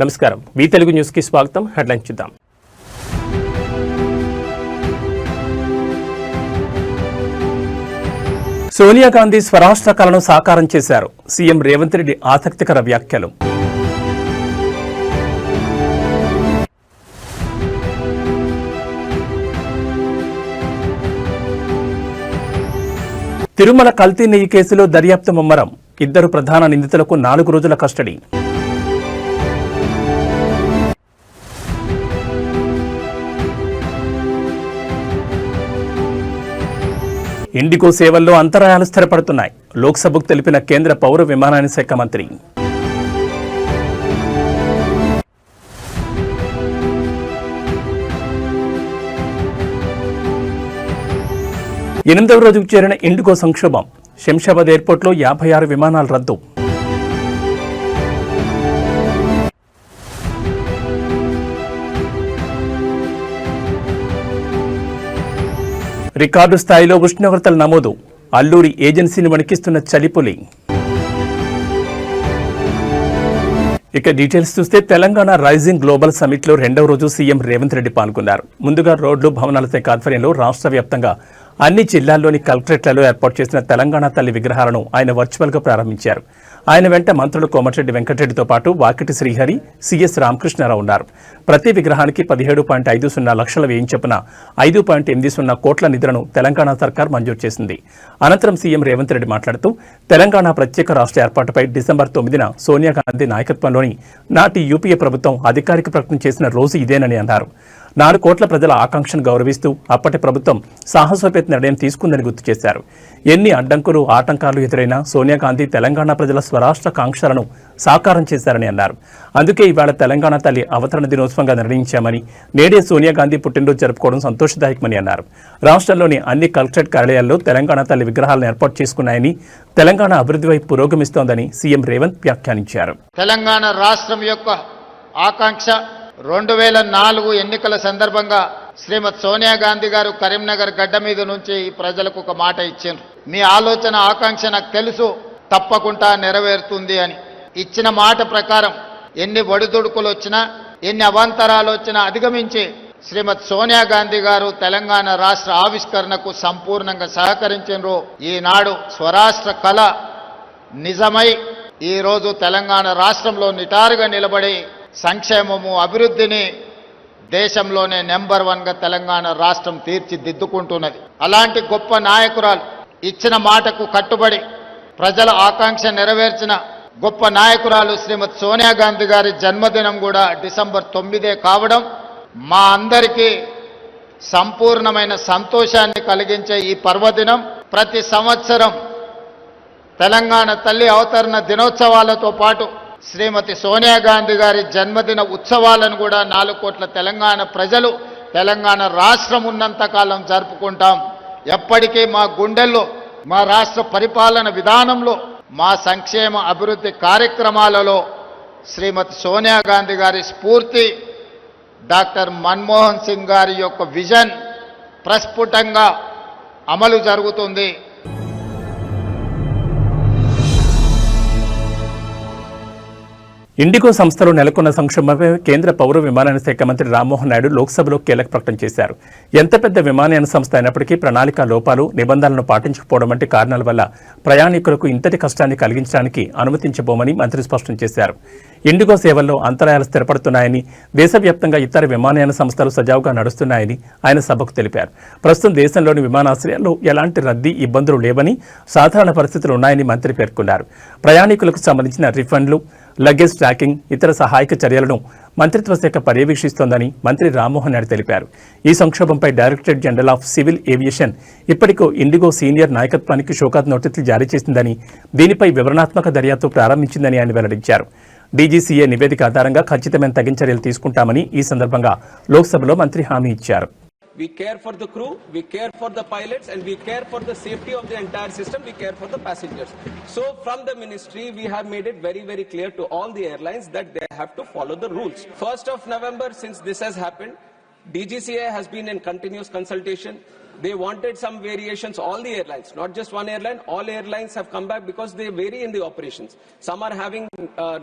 నమస్కారం వి తెలుగు న్యూస్ కి స్వాగతం. హెడ్లైన్ చూద్దాం. సోనియా గాంధీ స్వరాష్ట్ర కలను సాకారం చేశారు. సీఎం రేవంత్ రెడ్డి ఆసక్తికర వ్యాఖ్యలు. తిరుమల కల్తీ నెయ్యి కేసులో దర్యాప్తు ముమ్మరం. 2 ప్రధాన నిందితులకు 4 రోజుల కస్టడీ. ఇండిగో సేవల్లో అంతరాయాలు స్థిరపడుతున్నాయి. లోక్సభకు తెలిపిన కేంద్ర పౌర విమానయాన శాఖ మంత్రి. 8వ రోజుకు చేరిన ఇండిగో సంక్షోభం. శంషాబాద్ ఎయిర్పోర్ట్లో 56 విమానాలు రద్దు. రికార్డు స్థాయిలో ఉష్ణోగ్రతలు నమోదు. అల్లూరి ఏజెన్సీని వణికిస్తున్న చలిపులి. ఇక డీటెయిల్స్ చూస్తే తెలంగాణ రైజింగ్ గ్లోబల్ సమిట్లో 2వ రోజు సీఎం రేవంత్ రెడ్డి పాల్గొన్నారు. ముందుగా రోడ్లు భవనాల శాఖ ఆధ్వర్యంలో రాష్ట్ర వ్యాప్తంగా అన్ని జిల్లాల్లోని కలెక్టరేట్లలో ఏర్పాటు చేసిన తెలంగాణ తల్లి విగ్రహాలను ఆయన వర్చువల్గా ప్రారంభించారు. ఆయన వెంట మంత్రులు కోమటిరెడ్డి వెంకటరెడ్డితో పాటు వాకిటి శ్రీహరి, సిఎస్ రామకృష్ణారావు ఉన్నారు. ప్రతి విగ్రహానికి 17.50 లక్షల వ్యయం చొప్పున 5.80 కోట్ల నిధులను తెలంగాణ సర్కార్ మంజూరు చేసింది. అనంతరం సీఎం రేవంత్ రెడ్డి మాట్లాడుతూ తెలంగాణ ప్రత్యేక రాష్ట్ర ఏర్పాటుపై డిసెంబర్ 9న సోనియా గాంధీ నాయకత్వంలోని నాటి యూపీఏ ప్రభుత్వం అధికారిక ప్రకటన చేసిన రోజు ఇదేనని అన్నారు. 4 కోట్ల ప్రజల ఆకాంక్షను గౌరవిస్తూ అప్పటి ప్రభుత్వం సాహసోపేత నిర్ణయం తీసుకుందని గుర్తు చేశారు. ఎన్ని అడ్డంకులు ఆటంకాలు ఎదురైనా సోనియా గాంధీ తెలంగాణ ప్రజల స్వరాష్ట్ర కాంక్షలను సాకారం చేశారని అన్నారు. అందుకే ఇవాళ తెలంగాణ తల్లి అవతరణ దినోత్సవంగా నిర్ణయించామని, నేడే సోనియా గాంధీ పుట్టినరోజు జరుపుకోవడం సంతోషదాయకమని అన్నారు. రాష్ట్రంలోని అన్ని కలెక్టరేట్ కార్యాలయాల్లో తెలంగాణ తల్లి విగ్రహాలను ఏర్పాటు చేసుకున్నాయని, తెలంగాణ అభివృద్ధి వైపు పురోగమిస్తోందని సీఎం రేవంత్ వ్యాఖ్యానించారు. తెలంగాణ రాష్ట్రం యొక్క ఆకాంక్ష 2004 ఎన్నికల సందర్భంగా శ్రీమతి సోనియా గాంధీ గారు కరీంనగర్ గడ్డ మీద నుంచి ఈ ప్రజలకు ఒక మాట ఇచ్చారు. మీ ఆలోచన ఆకాంక్ష నాకు తెలుసు, తప్పకుండా నెరవేరుతుంది అని. ఇచ్చిన మాట ప్రకారం ఎన్ని ఒడిదుడుకులు వచ్చినా, ఎన్ని అవాంతరాలు వచ్చినా అధిగమించి శ్రీమతి సోనియా గాంధీ గారు తెలంగాణ రాష్ట్ర ఆవిష్కరణకు సంపూర్ణంగా సహకరించారు. ఈనాడు స్వరాష్ట్ర కళ నిజమై ఈరోజు తెలంగాణ రాష్ట్రంలో నిటారుగా నిలబడి సంక్షేమము, అభివృద్ధిని దేశంలోనే నెంబర్ 1గా తెలంగాణ రాష్ట్రం తీర్చిదిద్దుకుంటున్నది. అలాంటి గొప్ప నాయకురాలు, ఇచ్చిన మాటకు కట్టుబడి ప్రజల ఆకాంక్ష నెరవేర్చిన గొప్ప నాయకురాలు శ్రీమతి సోనియా గాంధీ గారి జన్మదినం కూడా డిసెంబర్ 9 కావడం మా అందరికీ సంపూర్ణమైన సంతోషాన్ని కలిగించే ఈ పర్వదినం. ప్రతి సంవత్సరం తెలంగాణ తల్లి అవతరణ దినోత్సవాలతో పాటు శ్రీమతి సోనియా గాంధీ గారి జన్మదిన ఉత్సవాలను కూడా 4 కోట్ల తెలంగాణ ప్రజలు తెలంగాణ రాష్ట్రం ఉన్నంతకాలం జరుపుకుంటాం. ఎప్పటికీ మా గుండెల్లో, మా రాష్ట్ర పరిపాలన విధానంలో, మా సంక్షేమ అభివృద్ధి కార్యక్రమాలలో శ్రీమతి సోనియా గాంధీ గారి స్ఫూర్తి, డాక్టర్ మన్మోహన్ సింగ్ గారి యొక్క విజన్ ప్రస్ఫుటంగా అమలు జరుగుతుంది. ఇండిగో సంస్థలో నెలకొన్న సంక్షోభంపై కేంద్ర పౌర విమానయాన శాఖ మంత్రి రామ్మోహన్ నాయుడు లోక్సభలో కీలక ప్రకటన చేశారు. ఎంత పెద్ద విమానయాన సంస్థ అయినప్పటికీ ప్రణాళిక లోపాలు, నిబంధనలను పాటించకపోవడం వంటి కారణాల వల్ల ప్రయాణికులకు ఇంతటి కష్టాన్ని కలిగించడానికి అనుమతించబోమని మంత్రి స్పష్టం చేశారు. ఇండిగో సేవల్లో అంతరాయాలు స్థిరపడుతున్నాయని, దేశవ్యాప్తంగా ఇతర విమానయాన సంస్థలు సజావుగా నడుస్తున్నాయని ఆయన సభకు తెలిపారు. ప్రస్తుతం దేశంలోని విమానాశ్రయాల్లో ఎలాంటి రద్దీ, ఇబ్బందులు లేవని, సాధారణ పరిస్థితులు ఉన్నాయని మంత్రి పేర్కొన్నారు. ప్రయాణికులకు సంబంధించిన రిఫండ్లు, లగేజ్ ట్రాకింగ్, ఇతర సహాయక చర్యలను మంత్రిత్వ శాఖ పర్యవేక్షిస్తోందని మంత్రి రామ్మోహన్ నాయుడు తెలిపారు. ఈ సంక్షోభంపై directorate general of civil aviation ఇప్పటికో ఇండిగో సీనియర్ నాయకత్వానికి షోకాజ్ నోటీసులు జారీ చేసిందని, దీనిపై వివరణాత్మక దర్యాప్తు ప్రారంభించిందని ఆయన వెల్లడించారు. డీజీసీఏ నివేదిక ఆధారంగా ఖచ్చితమైన తగిన చర్యలు తీసుకుంటామని ఈ సందర్భంగా లోక్సభలో మంత్రి హామీ ఇచ్చారు. We care for the crew, we care for the pilots, and we care for the safety of the entire system, we care for the passengers. So from the ministry, we have made it very, very clear to all the airlines that they have to follow the rules. 1st of November, since this has happened, DGCA has been in continuous consultation. They wanted some variations, all the airlines, not just one airline, all airlines have come back because they vary in the operations. Some are having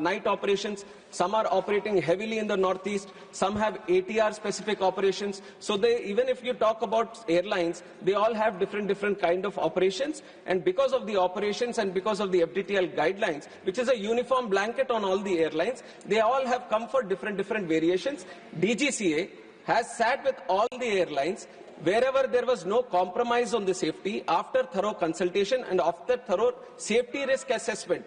night operations, some are operating heavily in the northeast, some have ATR specific operations. So they, even if you talk about airlines, they all have different kind of operations. And because of the operations and because of the FDTL guidelines, which is a uniform blanket on all the airlines, they all have come for different variations. DGCA has sat with all the airlines wherever there was no compromise on the safety, after thorough consultation and after thorough safety risk assessment,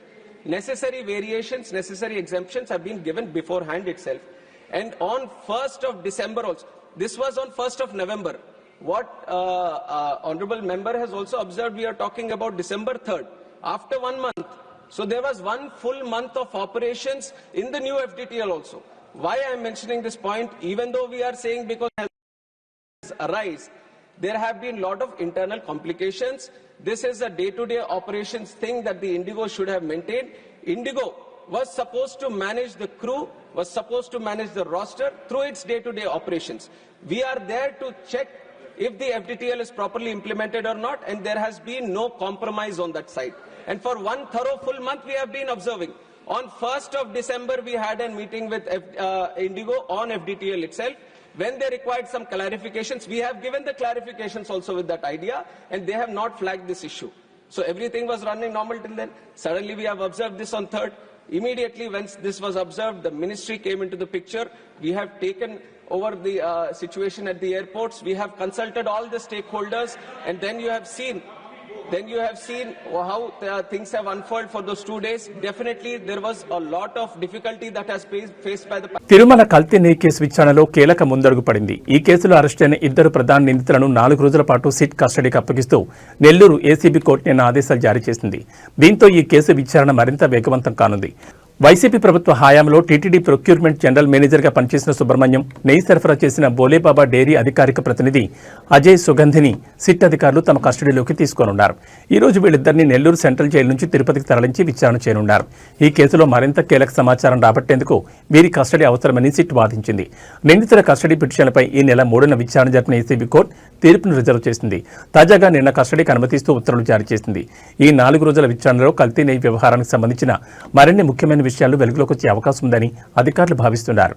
necessary variations, necessary exemptions have been given beforehand itself. And on 1st of December also, this was on 1st of November. What honorable member has also observed, we are talking about December 3rd, after 1 month. So there was 1 full month of operations in the new FDTL also. Why I am mentioning this point, even though we are saying because arise, there have been lot of internal complications. This is a day-to-day operations thing that the Indigo should have maintained. Indigo was supposed to manage the crew, was supposed to manage the roster through its day-to-day operations. We are there to check if the FDTL is properly implemented or not, and there has been no compromise on that side. And for 1 thorough full month we have been observing. On 1st of December we had a meeting with Indigo on FDTL itself. When they required some clarifications, we have given the clarifications also with that idea, and they have not flagged this issue. So everything was running normal till then. Suddenly we have observed this on 3rd. Immediately when this was observed, the ministry came into the picture. We have taken over the situation at the airports. We have consulted all the stakeholders, and then you have seen how things have unfolded for those 2 days. Definitely there was a lot of difficulty that has faced by the Tirumala కల్తీ నెయ్యి case విచారణలో కీలక ముందడుగు పడింది. ఈ కేసులో అరెస్టైన 2 ప్రధాన నిందితులను 4 రోజుల పాటు సిట్ కస్టడీకి అప్పగిస్తూ నెల్లూరు ఏసీబీ కోర్టు నిన్న ఆదేశాలు జారీ చేసింది. దీంతో ఈ కేసు విచారణ మరింత వేగవంతం కానుంది. వైసీపీ ప్రభుత్వ హయాంలో టీటీడీ ప్రొక్యూర్మెంట్ జనరల్ మేనేజర్గా పనిచేసిన సుబ్రహ్మణ్యం, నెయ్యి సరఫరా చేసిన బోలేబాబా డైరీ అధికారిక ప్రతినిధి అజయ్ సుగంధిని సిట్ అధికారులు తమ కస్టడీలోకి తీసుకోనున్నారు. ఈ రోజు వీళ్ళిద్దరిని నెల్లూరు సెంట్రల్ జైలు నుంచి తిరుపతికి తరలించి విచారణ చేయనున్నారు. ఈ కేసులో మరింత కీలక సమాచారం రాబట్టేందుకు వీరి కస్టడీ అవసరమని సిట్ వాదించింది. నిందితుల కస్టడీ పిటిషన్లపై ఈ నెల 3న విచారణ జరిపిన ఏసీబీ కోర్టు తీర్పును రిజర్వ్ చేసింది. తాజాగా నిన్న కస్టడీకి అనుమతిస్తూ ఉత్తర్వులు జారీ చేసింది. ఈ 4 రోజుల విచారణలో కల్తీ నెయ్యి వ్యవహారానికి సంబంధించిన మరిన్ని ముఖ్యమైన విషయాలు వెలుగులోకి వచ్చే అవకాశం ఉందని అధికారులు భావిస్తున్నారు.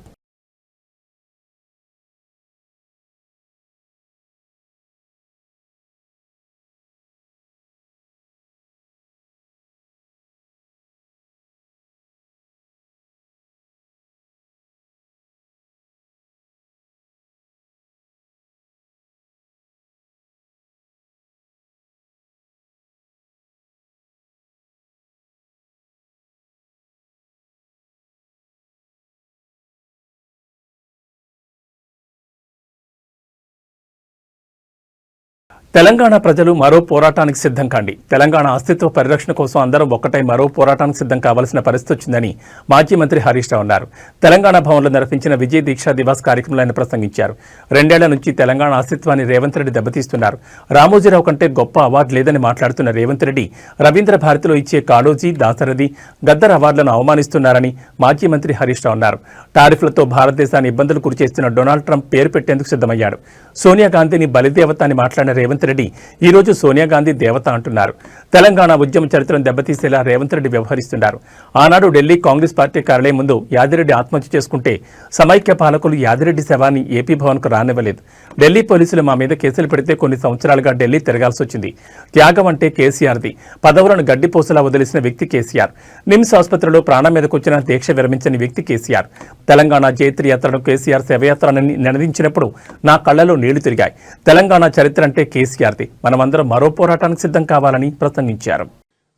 తెలంగాణ ప్రజలు మరో పోరాటానికి సిద్ధం కాండి. తెలంగాణ అస్తిత్వ పరిరక్షణ కోసం అందరం ఒక్కటై మరో పోరాటానికి సిద్ధం కావాల్సిన పరిస్థితి వచ్చిందని మాజీ మంత్రి హరీష్ రావు అన్నారు. తెలంగాణ భవన్లో నిర్వహించిన విజయ్ దీక్షా దివాస్ కార్యక్రమంలో ఆయన ప్రసంగించారు. 2 ఏళ్ల నుంచి తెలంగాణ అస్తిత్వాన్ని రేవంత్ రెడ్డి దెబ్బతీస్తున్నారు. రామోజీరావు కంటే గొప్ప అవార్డు లేదని మాట్లాడుతున్న రేవంత్ రెడ్డి రవీంద్ర భారతిలో ఇచ్చే కాళోజీ, దాసరథి, గద్దర్ అవార్డులను అవమానిస్తున్నారని మాజీ మంత్రి హరీష్ రావు అన్నారు. టారిఫ్లతో భారతదేశాన్ని ఇబ్బందులు గురిచేస్తున్న డొనాల్డ్ ట్రంప్ పేరు పెట్టేందుకు సిద్ధమయ్యాడు. సోనియా గాంధీని బలిదేవత అని మాట్లాడిన రేవంత్ రెడ్డి ఈ రోజు సోనియా గాంధీ దేవత అంటున్నారు. తెలంగాణ ఉద్యమ చరిత్రను దెబ్బతీసేలా రేవంత్ రెడ్డి వ్యవహరిస్తున్నారు. ఆనాడు ఢిల్లీ కాంగ్రెస్ పార్టీ కార్యాలయం ముందు యాదిరెడ్డి ఆత్మహత్య చేసుకుంటే సమైక్య పాలకులు యాదిరెడ్డి శవాన్ని ఏపీ భవన్కు రానివ్వలేదు. ఢిల్లీ పోలీసులు మా మీద కేసులు పెడితే కొన్ని సంవత్సరాలుగా ఢిల్లీ తిరగాల్సి వచ్చింది. త్యాగం అంటే కేసీఆర్ది. పదవులను గడ్డిపోసలా వదిలేసిన వ్యక్తి కేసీఆర్. నిమ్స్ ఆసుపత్రిలో ప్రాణం మీదకొచ్చిన దీక్ష విరమించని వ్యక్తి కేసీఆర్. తెలంగాణ జైత్రి యాత్రను కేసీఆర్ శవయాత్రని నినదించినప్పుడు నా కళ్లలో నీళ్లు తిరిగాయి. తెలంగాణ చరిత్ర అంటే కేసీఆర్ది. మనమందరం మరో పోరాటానికి సిద్ధం కావాలని ప్రసంగించారు.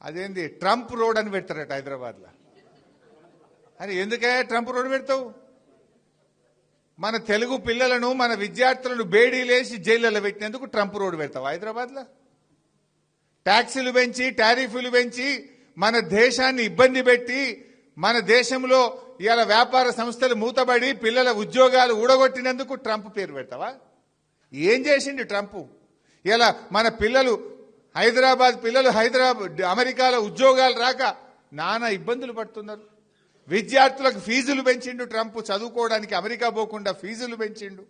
అదేంది ట్రంప్ రోడ్ అని పెడతారట హైదరాబాద్లో. అని ఎందుకే ట్రంప్ రోడ్ పెడతావు? మన తెలుగు పిల్లలను, మన విద్యార్థులను బేడీలేసి జైళ్ళలో పెట్టినందుకు ట్రంప్ రోడ్ పెడతావు హైదరాబాద్లో? ట్యాక్సీలు పెంచి, టారిఫ్లు పెంచి మన దేశాన్ని ఇబ్బంది పెట్టి, మన దేశంలో ఇవాళ వ్యాపార సంస్థలు మూతబడి పిల్లల ఉద్యోగాలు ఊడగొట్టినందుకు ట్రంప్ పేరు పెడతావా? ఏం చేసిండు ట్రంప్? ఇలా మన పిల్లలు అమెరికాలో ఉద్యోగాలు రాక నానా ఇబ్బందులు పడుతున్నారు. విద్యార్థులకు ఫీజులు పెంచిండు ట్రంప్. చదువుకోవడానికి అమెరికా పోకుండా ఫీజులు పెంచిండు.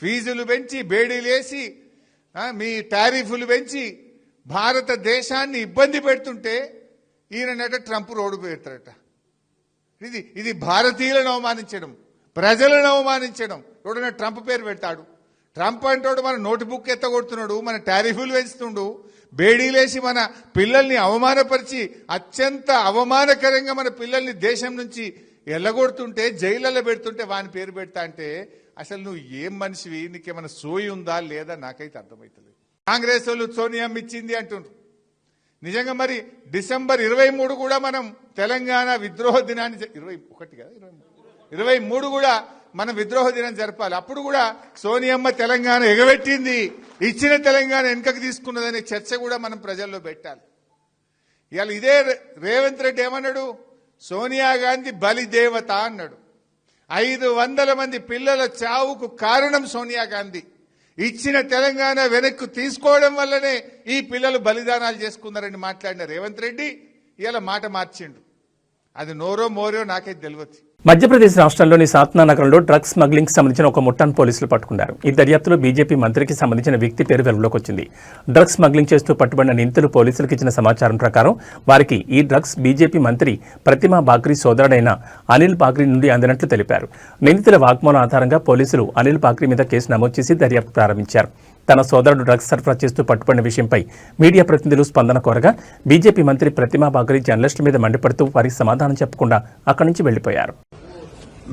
ఫీజులు పెంచి బేడీలేసి మీ టారిఫ్లు పెంచి భారతదేశాన్ని ఇబ్బంది పెడుతుంటే ఈయనట ట్రంప్ రోడ్డు పెడతారట. ఇది భారతీయులను అవమానించడం, ప్రజలను అవమానించడం. ఎవడన్నా ట్రంప్ పేరు పెడతాడు? ట్రంప్ అంటాడు మన నోట్బుక్ ఎత్తగొడుతున్నాడు, మన టారిఫ్లు పెంచుతుండు, బేడీలేసి మన పిల్లల్ని అవమానపరిచి అత్యంత అవమానకరంగా మన పిల్లల్ని దేశం నుంచి ఎల్లగొడుతుంటే జైళ్ళలో పెడుతుంటే వాని పేరు పెడతా అంటే అసలు నువ్వు ఏం మనిషివి? నీకేమైనా సోయి ఉందా లేదా నాకైతే అర్థమవుతుంది. కాంగ్రెస్ వాళ్ళు సోనియా ఇచ్చింది అంటుండ్రు. నిజంగా మరి డిసెంబర్ 23 కూడా మనం తెలంగాణ విద్రోహ దినాన్ని 21 కదా 23 కూడా మనం విద్రోహ దినం జరపాలి. అప్పుడు కూడా సోనియమ్మ తెలంగాణ ఎగబెట్టింది, ఇచ్చిన తెలంగాణ వెనుకకు తీసుకున్నదనే చర్చ కూడా మనం ప్రజల్లో పెట్టాలి. ఇవాళ ఇదే రేవంత్ రెడ్డి ఏమన్నాడు? సోనియా గాంధీ బలిదేవత అన్నాడు. 500 మంది పిల్లల చావుకు కారణం సోనియా గాంధీ. ఇచ్చిన తెలంగాణ వెనక్కు తీసుకోవడం వల్లనే ఈ పిల్లలు బలిదానాలు చేసుకున్నారని మాట్లాడిన రేవంత్ రెడ్డి ఇలా మాట మార్చిండు. అది నోరో మోరో నాకైతే తెలియదు. మధ్యప్రదేశ్ రాష్ట్రంలోని సాత్నా నగరంలో డ్రగ్స్ స్మగ్లింగ్ సంబంధించిన ఒక ముఠాను పోలీసులు పట్టుకున్నారు. ఈ దర్యాప్తులో బీజేపీ మంత్రికి సంబంధించిన వ్యక్తి పేరు వెలుగులోకి వచ్చింది. డ్రగ్స్ స్మగ్లింగ్ చేస్తూ పట్టుబడిన నిందితులు పోలీసులకు ఇచ్చిన సమాచారం ప్రకారం వారికి ఈ డ్రగ్స్ బీజేపీ మంత్రి ప్రతిమా బాగ్రీ సోదరుడైన అనిల్ బాగ్రీ నుండి అందినట్లు తెలిపారు. నిందితుల వాగ్మూలం ఆధారంగా పోలీసులు అనిల్ బాగ్రీ మీద కేసు నమోదు చేసి దర్యాప్తు ప్రారంభించారు. తన సోదరుడు డ్రగ్స్ సరఫరా చేస్తూ పట్టుబడిన విషయంపై మీడియా ప్రతినిధులు స్పందన కోరగా బీజేపీ మంత్రి ప్రతిమా బాగ్రీ జర్నలిస్టుల మీద మండిపడుతూ వారికి సమాధానం చెప్పకుండా అక్కడి నుంచి వెళ్లిపోయారు.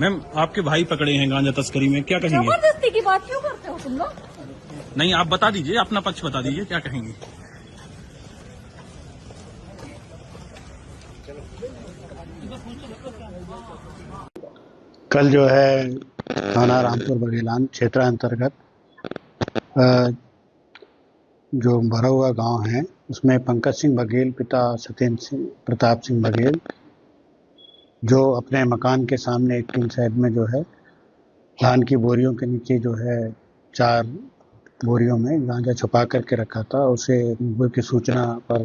मैम आपके भाई पकड़े हैं गांजा तस्करी में, क्या कहेंगे? जबरदस्ती की बात क्यों करते हो तुम लोग? नहीं, आप बता दीजिए, अपना पक्ष बता दीजिए, क्या कहेंगे? कल जो है थाना रामपुर बघेलान क्षेत्र अंतर्गत जो भरा हुआ गांव है उसमें पंकज सिंह बघेल पिता सत्येंद्र सिंह प्रताप सिंह बघेल जो अपने मकान के सामने एक टीन साइड में जो है धान की बोरियों के नीचे जो है 4 बोरियों में गांजा छुपा करके रखा था। उसे मुखबिर की सूचना पर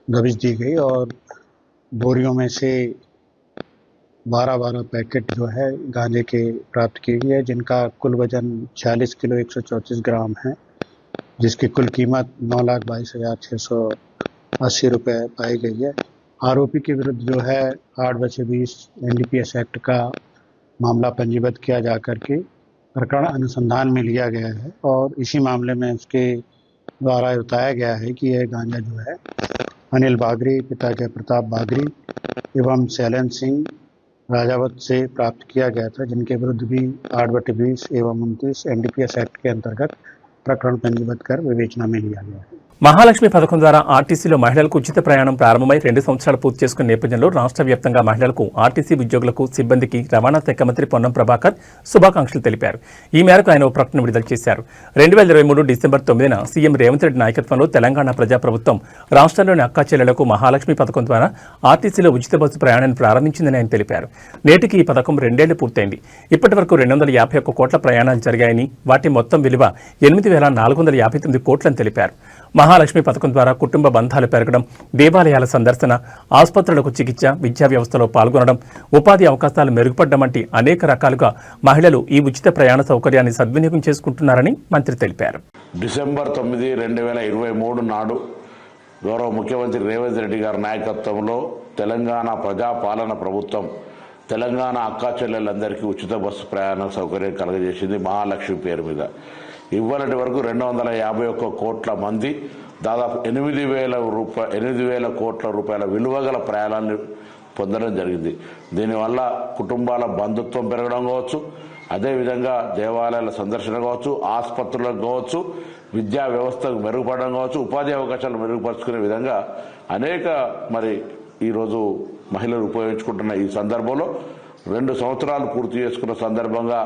दबिश दी गई और बोरियों में से 12 पैकेट जो है गांजे के प्राप्त किए गए, जिनका कुल वजन 46 किलो 134 ग्राम है, जिसकी कुल कीमत 9,22,680 रुपये पाई गई है। आरोपी के विरुद्ध जो है 8/20 NDPS एक्ट का मामला पंजीबद्ध किया जाकर के प्रकरण अनुसंधान में लिया गया है और इसी मामले में उसके द्वारा बताया गया है कि यह गांजा जो है अनिल बागरी पिता जय प्रताप बागरी एवं शैलन सिंह राजावत से प्राप्त किया गया था, जिनके विरुद्ध भी 8/20 एवं 29 NDPS एक्ट के अंतर्गत प्रकरण पंजीबद्ध कर विवेचना में लिया गया है। మహాలక్ష్మి పథకం ద్వారా ఆర్టీసీలో మహిళలకు ఉచిత ప్రయాణం ప్రారంభమై 2 సంవత్సరాలు పూర్తి చేసుకున్న నేపథ్యంలో రాష్ట్ర వ్యాప్తంగా మహిళలకు, ఆర్టీసీ ఉద్యోగులకు, సిబ్బందికి రవాణా శాఖ మంత్రి పొన్నం ప్రభాకర్ శుభాకాంక్షలు తెలిపారు. ఈ మేరకు ఆయన ఓ ప్రకటన విడుదల చేశారు. 2023 డిసెంబర్ 9న సీఎం రేవంత్ రెడ్డి నాయకత్వంలో తెలంగాణ ప్రజాప్రభుత్వం రాష్ట్రంలోని అక్కా చెల్లెలకు మహాలక్ష్మి పథకం ద్వారా ఆర్టీసీలో ఉచిత బస్సు ప్రయాణాన్ని ప్రారంభించిందని ఆయన తెలిపారు. నేటికి ఈ పథకం 2 ఏళ్లు పూర్తయింది. ఇప్పటి వరకు 251 కోట్ల ప్రయాణాలు జరిగాయని, వాటి మొత్తం విలువ 8,459 కోట్లని తెలిపారు. మహాలక్ష్మి పథకం ద్వారా కుటుంబ బంధాలు పెరగడం, దేవాలయాల సందర్శన, ఆసుపత్రులకు చికిత్స, విద్యా వ్యవస్థలో పాల్గొనడం, ఉపాధి అవకాశాలు మెరుగుపడడం వంటి అనేక రకాలుగా మహిళలు ఈ ఉచిత ప్రయాణ సౌకర్యాన్ని సద్వినియోగం చేసుకుంటున్నారని మంత్రి తెలిపారు. డిసెంబర్ 9, 2023 నాడు గౌరవ ముఖ్యమంత్రి రేవంత్ రెడ్డి గారి నాయకత్వంలో తెలంగాణ ప్రజాపాలన ప్రభుత్వం తెలంగాణ అక్కా చెల్లెలందరికీ ఉచిత బస్సు ప్రయాణ సౌకర్యం కలగజేసింది మహాలక్ష్మి పేరు మీద. ఇవ్వనటి వరకు 251 కోట్ల మంది దాదాపు 8,000 కోట్ల రూపాయల విలువ గల ప్రయాణాన్ని పొందడం జరిగింది. దీనివల్ల కుటుంబాల బంధుత్వం పెరగడం కావచ్చు, అదేవిధంగా దేవాలయాల సందర్శన కావచ్చు, ఆసుపత్రులకు కావచ్చు, విద్యా వ్యవస్థకు మెరుగుపడడం కావచ్చు, ఉపాధి అవకాశాలు మెరుగుపరుచుకునే విధంగా అనేక ఈరోజు మహిళలు ఉపయోగించుకుంటున్న ఈ సందర్భంలో 2 సంవత్సరాలు పూర్తి చేసుకున్న సందర్భంగా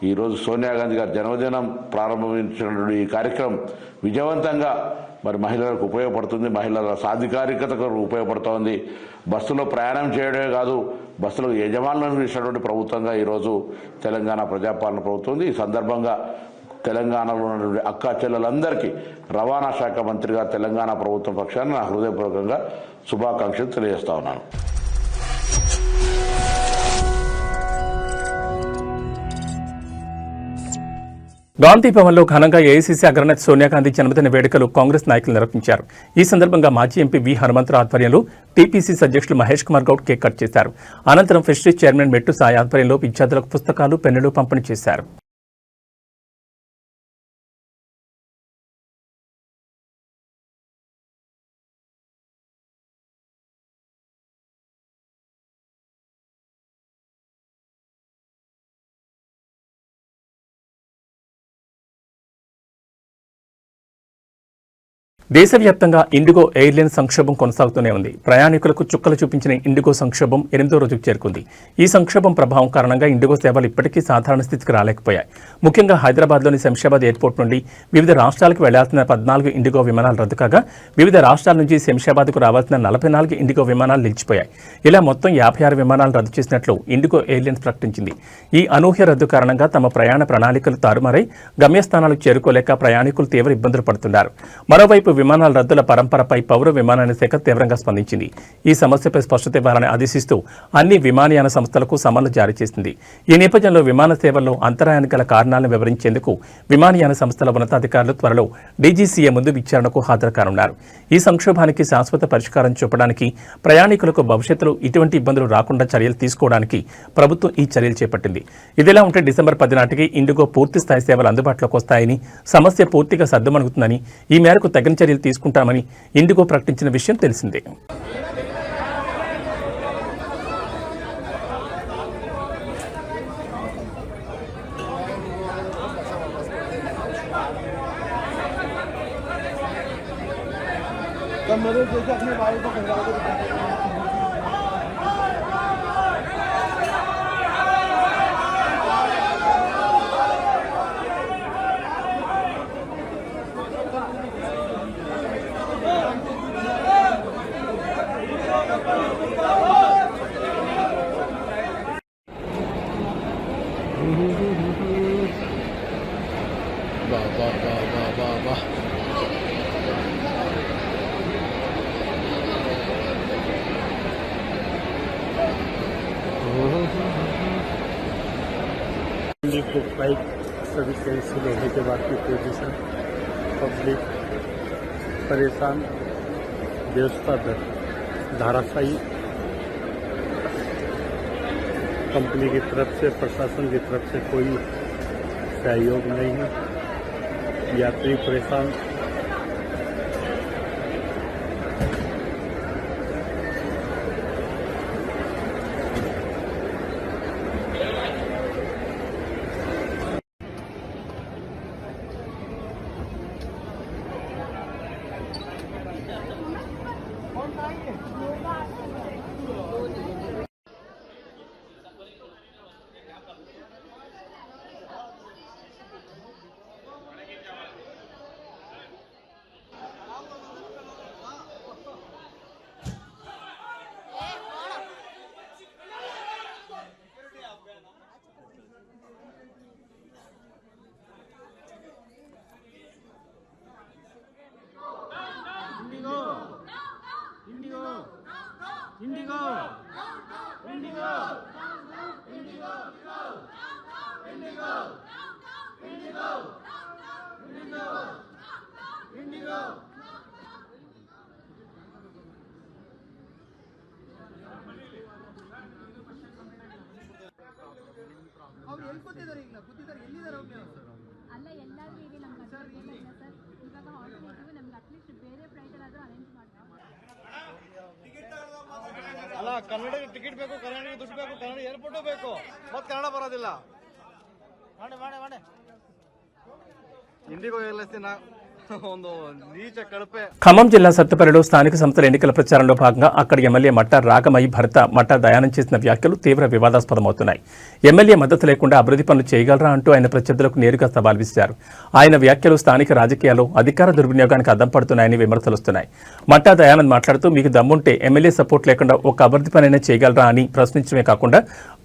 ఈరోజు సోనియా గాంధీ గారి జన్మదినం ప్రారంభించినటువంటి ఈ కార్యక్రమం విజయవంతంగా మహిళలకు ఉపయోగపడుతుంది, మహిళల సాధికారికతకు ఉపయోగపడుతోంది. బస్సులో ప్రయాణం చేయడమే కాదు, బస్సులకు యజమానులను ఇచ్చినటువంటి ప్రభుత్వంగా ఈరోజు తెలంగాణ ప్రజాపాలన ప్రభుత్వం ఉంది. ఈ సందర్భంగా తెలంగాణలో ఉన్నటువంటి అక్కా చెల్లెలందరికీ రవాణా శాఖ మంత్రిగా తెలంగాణ ప్రభుత్వం పక్షాన నా హృదయపూర్వకంగా శుభాకాంక్షలు తెలియజేస్తా ఉన్నాను. గాంధీ భవన్లో ఘనంగా ఏఐసీసీ అగ్రనేత సోనియా గాంధీ జన్మదిన వేడుకలు కాంగ్రెస్ నాయకులు నిర్వహించారు. ఈ సందర్భంగా మాజీ ఎంపీ వి హనుమంతరావు ఆధ్వర్యంలో టీపీసీసీ అధ్యక్షులు మహేష్ కుమార్ గౌడ్ కేక్ కట్ చేశారు. అనంతరం ఫిషరీస్ చైర్మన్ మెట్టు సాయి ఆధ్వర్యంలో విద్యార్థులకు పుస్తకాలు, పెన్నులు పంపిణీ చేశారు. దేశవ్యాప్తంగా ఇండిగో ఎయిర్లైన్ సంక్షోభం కొనసాగుతూనే ఉంది. ప్రయాణికులకు చుక్కలు చూపించిన ఇండిగో సంక్షోభం 8వ రోజుకు చేరుకుంది. ఈ సంక్షోభం ప్రభావం కారణంగా ఇండిగో సేవలు ఇప్పటికీ సాధారణ స్థితికి రాలేకపోయాయి. ముఖ్యంగా హైదరాబాద్లోని శంషాబాద్ ఎయిర్పోర్ట్ నుండి వివిధ రాష్ట్రాలకు వెళ్లాల్సిన 14 ఇండిగో విమానాలు రద్దు కాగా, వివిధ రాష్ట్రాల నుంచి శంషాబాద్కు రావాల్సిన 44 ఇండిగో విమానాలు నిలిచిపోయాయి. ఇలా మొత్తం 56 విమానాలు రద్దు చేసినట్లు ఇండిగో ఎయిర్లైన్స్ ప్రకటించింది. ఈ అనూహ్య రద్దు కారణంగా తమ ప్రయాణ ప్రణాళికలు తారుమారై గమ్యస్థానాలకు చేరుకోలేక ప్రయాణికులు తీవ్ర ఇబ్బందులు పడుతున్నారు. మరోవైపు విమానాల రద్దుల పరంపరపై పౌర విమానయాన శాఖ తీవ్రంగా స్పందించింది. ఈ సమస్యపై స్పష్టత ఇవ్వాలని ఆదేశిస్తూ అన్ని విమానయాన సంస్థలకు సమన్లు జారీ చేసింది. ఈ నేపథ్యంలో విమాన సేవల్లో అంతరాయానికి గల కారణాలను వివరించేందుకు విమానయాన సంస్థల ఉన్నతాధికారులు త్వరలో డీజీసీఏ ముందు విచారణకు హాజరు కానున్నారు. ఈ సంక్షోభానికి శాశ్వత పరిష్కారం చూపడానికి, ప్రయాణికులకు భవిష్యత్తులో ఇటువంటి ఇబ్బందులు రాకుండా చర్యలు తీసుకోవడానికి ప్రభుత్వం ఈ చర్యలు చేపట్టింది. ఇదిలా ఉంటే డిసెంబర్ 10 నాటికి ఇండిగో పూర్తి స్థాయి సేవలు అందుబాటులోకి వస్తాయని, సమస్య పూర్తిగా సద్దుమణుగుతుందని, ఈ మేరకు తగిన చర్యలు తీసుకుంటామని ఇండిగో ప్రకటించిన విషయం తెలిసిందే. को फ्लाइट सर्विस कैंसिल होने के बाद की पोजीशन, पब्लिक परेशान, व्यवस्था धाराशायी, कंपनी की तरफ से, प्रशासन की तरफ से कोई सहयोग नहीं है, यात्री परेशान। ಅವ್ರು ಎಲ್ಲಿ ಕೂತಿದ್ದಾರೆ ಈಗ ಕೂತಿದ್ದಾರೆ ಎಲ್ಲಿದ್ದಾರೆ ಅವ್ರು ಅಲ್ಲ ಎಲ್ಲರೂ ಈಗ ನಮ್ಗೆ ಸರ್ ಇವಾಗ ಆಲ್ಟರ್ನೇಟಿವ್ ನಮ್ಗೆ ಅಟ್ಲೀಸ್ಟ್ ಬೇರೆ ಫ್ಲೈಟ್ ಏನಾದರೂ ಅರೇಂಜ್ ಮಾಡ್ತಾರೆ. ಅಲ್ಲ ಕನ್ನಡಿಗೆ ಟಿಕೆಟ್ ಬೇಕು, ಕನ್ನಡಿಗೆ ದುಡ್ಡು ಬೇಕು, ಕನ್ನಡ ಏರ್ಪೋರ್ಟು ಬೇಕು, ಮತ್ತೆ ಕನ್ನಡ ಬರೋದಿಲ್ಲ. ಮಾಡಿ ಇಂಡಿಗೋ ಏರ್ಲೈನ್ಸ್ ఖమ్మం జిల్లా సత్తుపల్లిలో స్థానిక సంస్థల ఎన్నికల ప్రచారంలో భాగంగా అక్కడి ఎమ్మెల్యే మట్టా రాగమయ్య భర్త మట్టా దయానంద్ చేసిన వ్యాఖ్యలు తీవ్ర వివాదాస్పదమవుతున్నాయి. ఎమ్మెల్యే మద్దతు లేకుండా అభివృద్ధి పనులు చేయగలరా అంటూ ఆయన ప్రత్యర్థులకు నేరుగా సవాల్ విసిరారు. ఆయన వ్యాఖ్యలు స్థానిక రాజకీయాల్లో అధికార దుర్వినియోగానికి అద్దం పడుతున్నాయని విమర్శలు వస్తున్నాయి. మట్టా దయానంద్ మాట్లాడుతూ, మీకు దమ్ముంటే ఎమ్మెల్యే సపోర్ట్ లేకుండా ఒక అభివృద్ధి పనైనా చేయగలరా అని ప్రశ్నించడమే కాకుండా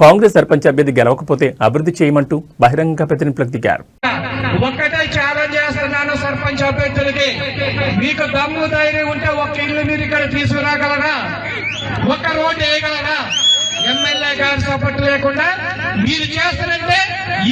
కాంగ్రెస్ సర్పంచ్ అభ్యర్థి గెలవకపోతే అభివృద్ధి చేయమంటూ బహిరంగ ప్రతినిధులకు దిగారు. ఒక్కటే ఛాలెంజ్ చేస్తున్నాను సర్పంచ్ అభ్యర్థులకి, మీకు దమ్ము ధైర్యం ఉంటే ఒక్క ఇల్లు మీరు ఇక్కడ తీసుకురాగలరా, ఒక్క రోడ్డు వేయగలరా? ఎమ్మెల్యే గారి సపోర్ట్ లేకుండా మీరు చేస్తారంటే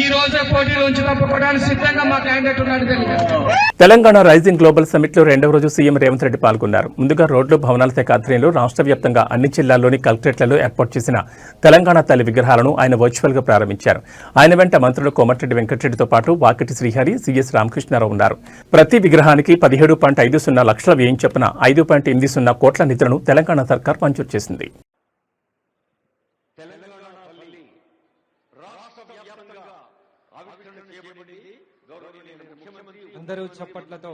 ఈ ఈ రోజే పోటీ నుంచి తప్పుకోవడానికి సిద్ధంగా మా క్యాండిడేట్ ఉన్నాడు తెలియజేస్తాం. తెలంగాణ రైజింగ్ గ్లోబల్ సమిట్ లో రెండవ రోజు సీఎం రేవంత్ రెడ్డి పాల్గొన్నారు. ముందుగా రోడ్లు భవనాల శాఖ ఆధ్వర్యంలో రాష్ట్ర వ్యాప్తంగా అన్ని జిల్లాల్లోని కలెక్టరేట్లలో ఏర్పాటు చేసిన తెలంగాణ తల్లి విగ్రహాలను ఆయన వర్చువల్ గా ప్రారంభించారు. ఆయన వెంట మంత్రులు కోమటిరెడ్డి వెంకటరెడ్డితో పాటు వాకిటి శ్రీహరి, సిఎస్ రామకృష్ణారావు ఉన్నారు. ప్రతి విగ్రహానికి 17.50 లక్షల వ్యయం చొప్పున 5.80 కోట్ల నిధులను తెలంగాణ సర్కార్ మంజూరు చేసింది. అందరూ చప్పట్లతో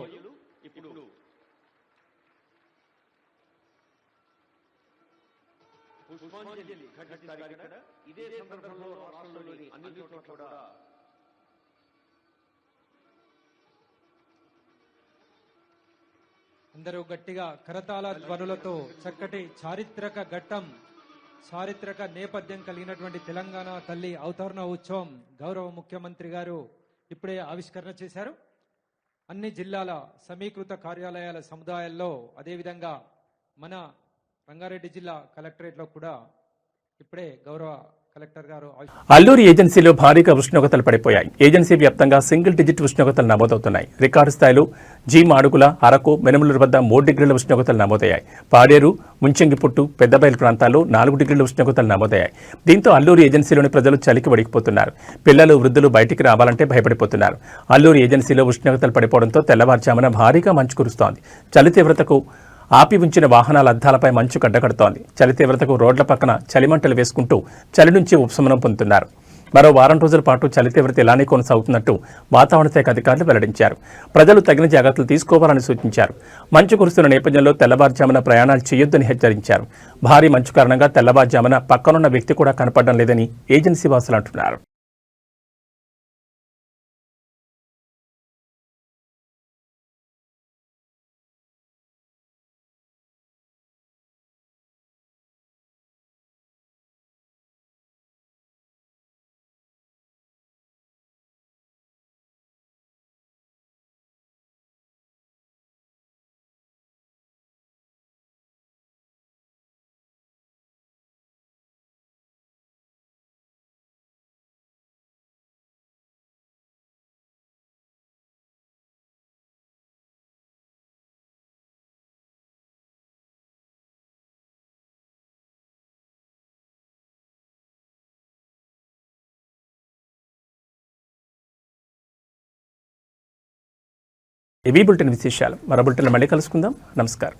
అందరూ గట్టిగా కరతాళ ధ్వనులతో చక్కటి చారిత్రక ఘట్టం, చారిత్రక నేపథ్యం కలిగినటువంటి తెలంగాణ తల్లి అవతరణ ఉత్సవం గౌరవ ముఖ్యమంత్రి గారు ఇప్పుడే ఆవిష్కరణ చేశారు. అన్ని జిల్లాల సమీకృత కార్యాలయాల సముదాయాల్లో, అదేవిధంగా మన రంగారెడ్డి జిల్లా కలెక్టరేట్లో కూడా ఇప్పుడే గౌరవ కలెక్టర్ గారు అల్లూరి ఏజెన్సీలో భారీగా ఉష్ణోగ్రతలు పడిపోయాయి. ఏజెన్సీ వ్యాప్తంగా సింగిల్ డిజిట్ ఉష్ణోగ్రతలు నమోదవుతున్నాయి. రికార్డు స్థాయిలో మాడుగుల, అరకు, మెనుమలూరు వద్ద 3 డిగ్రీల ఉష్ణోగ్రతలు నమోదయ్యాయి. పాడేరు, ముంచెంగిపుట్టు, పెద్దబయలు ప్రాంతాల్లో 4 డిగ్రీల ఉష్ణోగ్రతలు నమోదయ్యాయి. దీంతో అల్లూరి ఏజెన్సీలోని ప్రజలు చలికి వణికిపోతున్నారు. పిల్లలు, వృద్ధులు బయటికి రావాలంటే భయపడిపోతున్నారు. అల్లూరి ఏజెన్సీలో ఉష్ణోగ్రతలు పడిపోవడంతో తెల్లవారుజామున భారీగా మంచు కురుస్తోంది. చలి తీవ్రతకు ఆపి ఉంచిన వాహనాల అద్దాలపై మంచు గడ్డకడుతోంది. చలి తీవ్రతకు రోడ్ల పక్కన చలిమంటలు వేసుకుంటూ చలి నుంచి ఉపశమనం పొందుతున్నారు. మరో వారం రోజుల పాటు చలి తీవ్రత ఇలానే కొనసాగుతున్నట్టు వాతావరణ శాఖ అధికారులు వెల్లడించారు. ప్రజలు తగిన జాగ్రత్తలు తీసుకోవాలని సూచించారు. మంచు కురుస్తున్న నేపథ్యంలో తెల్లవారుజామున ప్రయాణాలు చేయొద్దని హెచ్చరించారు. భారీ మంచు కారణంగా తెల్లవారుజామున పక్కనున్న వ్యక్తి కూడా కనపడడం లేదని ఏజెన్సీ వాసులు అంటున్నారు. ఇవి బులెటిన్ విశేషాలు. మరో బులెటిన్లో మళ్ళీ కలుసుకుందాం. నమస్కారం.